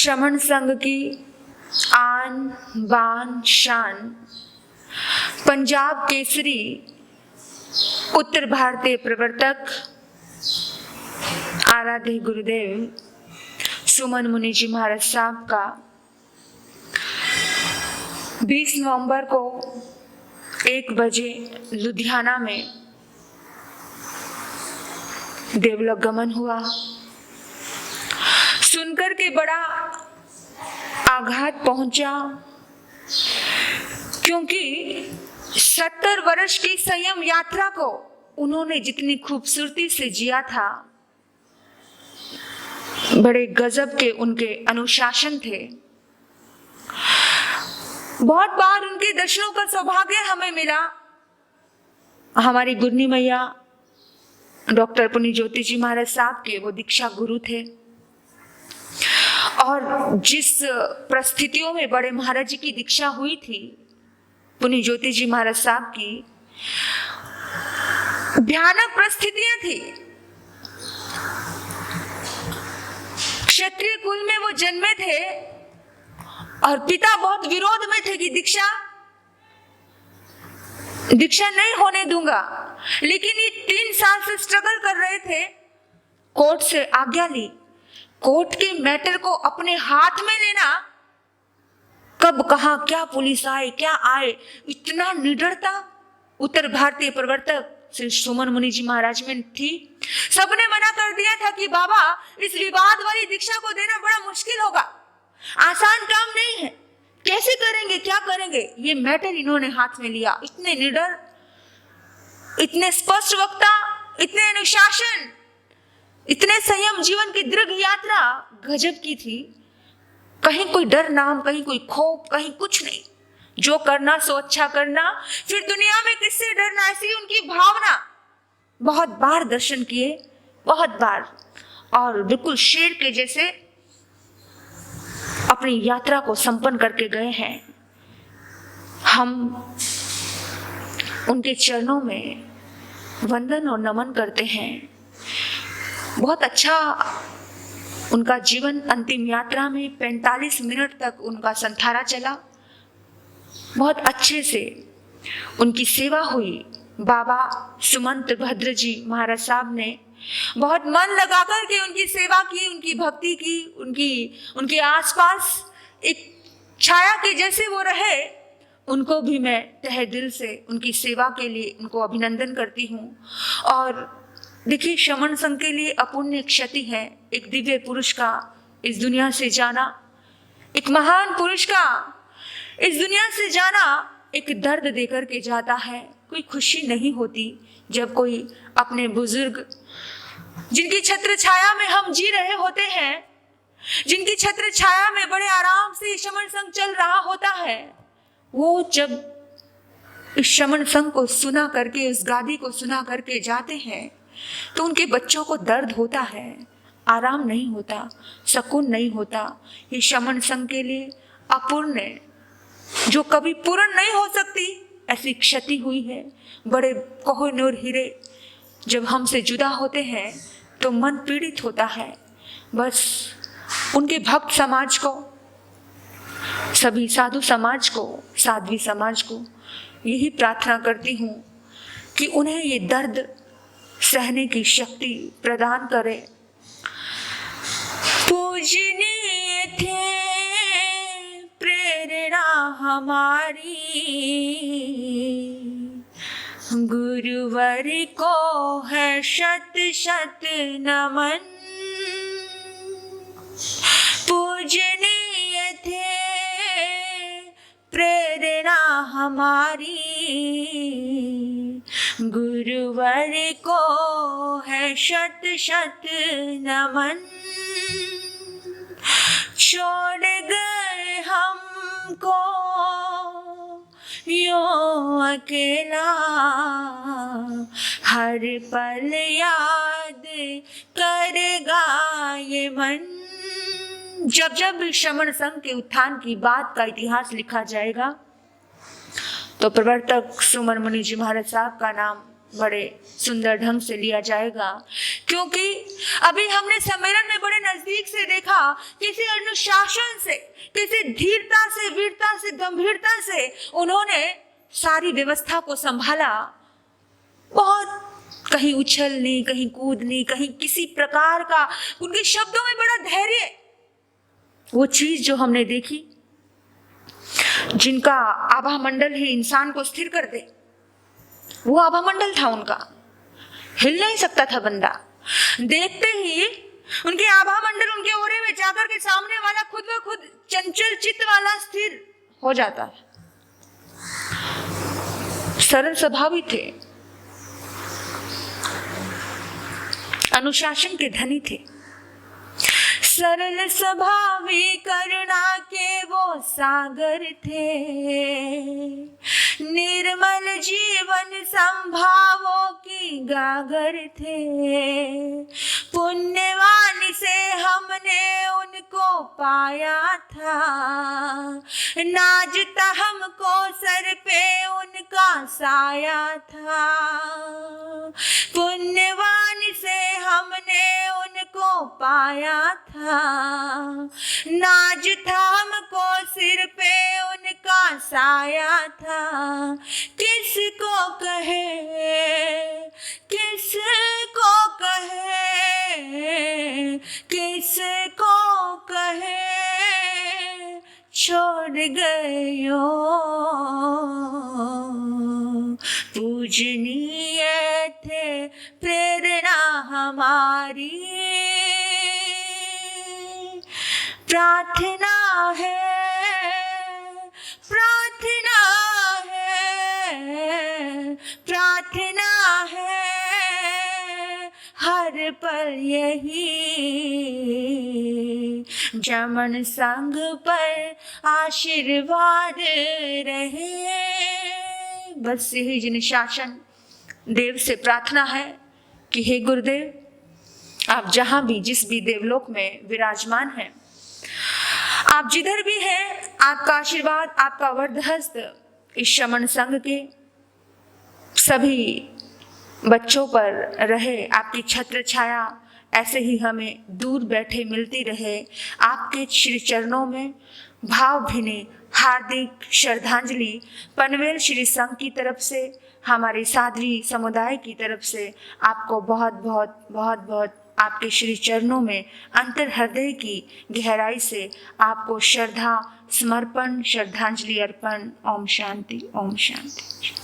श्रमण संघ की आन बान शान, पंजाब केसरी, उत्तर भारतीय प्रवर्तक आराध्य गुरुदेव सुमन मुनि जी महाराज साहब का 20 नवंबर को 1 बजे लुधियाना में देवलोक गमन हुआ। सुनकर के बड़ा आघात पहुंचा, क्योंकि 70 वर्ष की संयम यात्रा को उन्होंने जितनी खूबसूरती से जिया था, बड़े गजब के उनके अनुशासन थे। बहुत बार उनके दर्शनों का सौभाग्य हमें मिला। हमारी गुरनी मैया डॉक्टर पुण्य ज्योति जी महाराज साहब के वो दीक्षा गुरु थे, और जिस परिस्थितियों में बड़े महाराज जी की दीक्षा हुई थी, पुण्य ज्योति जी महाराज साहब की भयानक परिस्थितियां थी। क्षत्रिय कुल में वो जन्मे थे और पिता बहुत विरोध में थे कि दीक्षा नहीं होने दूंगा, लेकिन ये 3 साल से स्ट्रगल कर रहे थे। कोर्ट से आज्ञा ली, कोर्ट के मैटर को अपने हाथ में लेना, कब कहां क्या पुलिस आए क्या आए, इतना निडरता उत्तर भारतीय प्रवर्तक श्री सुमन मुनि जी महाराज में थी। सबने मना कर दिया था कि बाबा इस विवाद वाली दीक्षा को देना बड़ा मुश्किल होगा, आसान काम नहीं है, कैसे करेंगे क्या करेंगे। ये मैटर इन्होंने हाथ में लिया। इतने निडर, इतने स्पष्ट वक्ता, इतने अनुशासन, इतने संयम, जीवन की दीर्घ यात्रा गजब की थी। कहीं कोई डर नाम, कहीं कोई खौफ, कहीं कुछ नहीं। जो करना सो अच्छा करना, फिर दुनिया में किससे डरना, ऐसी उनकी भावना। बहुत बार दर्शन किए, बहुत बार, और बिल्कुल शेर के जैसे अपनी यात्रा को संपन्न करके गए हैं। हम उनके चरणों में वंदन और नमन करते हैं। बहुत अच्छा उनका जीवन, अंतिम यात्रा में 45 मिनट तक उनका संथारा चला। बहुत अच्छे से उनकी सेवा हुई। बाबा सुमंत भद्र जी महाराज साहब ने बहुत मन लगा कर के उनकी सेवा की, उनकी भक्ति की, उनके आसपास एक छाया के जैसे वो रहे। उनको भी मैं तहे दिल से उनकी सेवा के लिए उनको अभिनंदन करती हूँ। और देखिए, श्रमण संघ के लिए अपुण्य क्षति है एक दिव्य पुरुष का इस दुनिया से जाना, एक महान पुरुष का इस दुनिया से जाना एक दर्द देकर के जाता है। कोई खुशी नहीं होती जब कोई अपने बुजुर्ग, जिनकी छत्र छाया में हम जी रहे होते हैं, जिनकी छत्र छाया में बड़े आराम से श्रमण संघ चल रहा होता है, वो जब इस श्रमण संघ को सुना करके, उस गादी को सुना करके जाते हैं, तो उनके बच्चों को दर्द होता है, आराम नहीं होता, सुकून नहीं होता। ये श्रमण संघ के लिए अपूर्ण, जो कभी पूर्ण नहीं हो सकती, ऐसी क्षति हुई है। बड़े कोहिनूर हीरे जब हमसे जुदा होते हैं तो मन पीड़ित होता है। बस उनके भक्त समाज को, सभी साधु समाज को, साध्वी समाज को यही प्रार्थना करती हूँ कि उन्हें ये दर्द सहने की शक्ति प्रदान करे। पूजनीय थे प्रेरणा हमारी, गुरुवर को है शत शत नमन। पूजनीय थे प्रेरणा हमारी, गुरुवर को है शत शत नमन। छोड़ गए हमको यूं अकेला, हर पल याद करेगा ये मन। जब जब श्रमण संघ के उत्थान की बात का इतिहास लिखा जाएगा तो प्रवर्तक सुमन मुनि जी महाराज साहब का नाम बड़े सुंदर ढंग से लिया जाएगा, क्योंकि अभी हमने सम्मेलन में बड़े नजदीक से देखा, किसी अनुशासन से, किसी धीरता से, वीरता से, गंभीरता से उन्होंने सारी व्यवस्था को संभाला। बहुत कहीं उछल नहीं, कहीं कूद नहीं, कहीं किसी प्रकार का, उनके शब्दों में बड़ा धैर्य। वो चीज जो हमने देखी, जिनका आभा मंडल ही इंसान को स्थिर कर दे, वो आभा मंडल था उनका, हिल नहीं सकता था बंदा। देखते ही उनके आभा मंडल उनके ओरे में जाकर के सामने वाला खुद ब खुद चंचल चित्त वाला स्थिर हो जाता है। सरल स्वभावी थे, अनुशासन के धनी थे। सरल स्वभावी करुणा के वो सागर थे, निर्मल जीवन संभावों की गागर थे। पुण्यवान से हमने उनको पाया था, नाजता हमको सर पे उनका साया था। पुण्यवान से हमने उनको पाया था, नाज था हमको सिर पे उनका साया था। किसको कहे, किसको कहे, किसको कहे, छोड़ गयो पूजनीय थे प्रेरणा हमारी। प्रार्थना है, प्रार्थना है, प्रार्थना है, हर पल यही जमन संग पर आशीर्वाद रहे। बस यही जिन शासन देव से प्रार्थना है कि हे गुरुदेव, आप जहां भी जिस भी देवलोक में विराजमान हैं, आप जिधर भी हैं, आपका आशीर्वाद, आपका वरदहस्त इस शमन संघ के सभी बच्चों पर रहे। आपकी छत्र छाया ऐसे ही हमें दूर बैठे मिलती रहे। आपके श्री चरणों में भावभीनी हार्दिक श्रद्धांजलि पनवेल श्री संघ की तरफ से, हमारे साध्वी समुदाय की तरफ से आपको बहुत बहुत बहुत बहुत आपके श्री चरणों में अंतर हृदय की गहराई से आपको श्रद्धा समर्पण, श्रद्धांजलि अर्पण। ओम शांति, ओम शांति।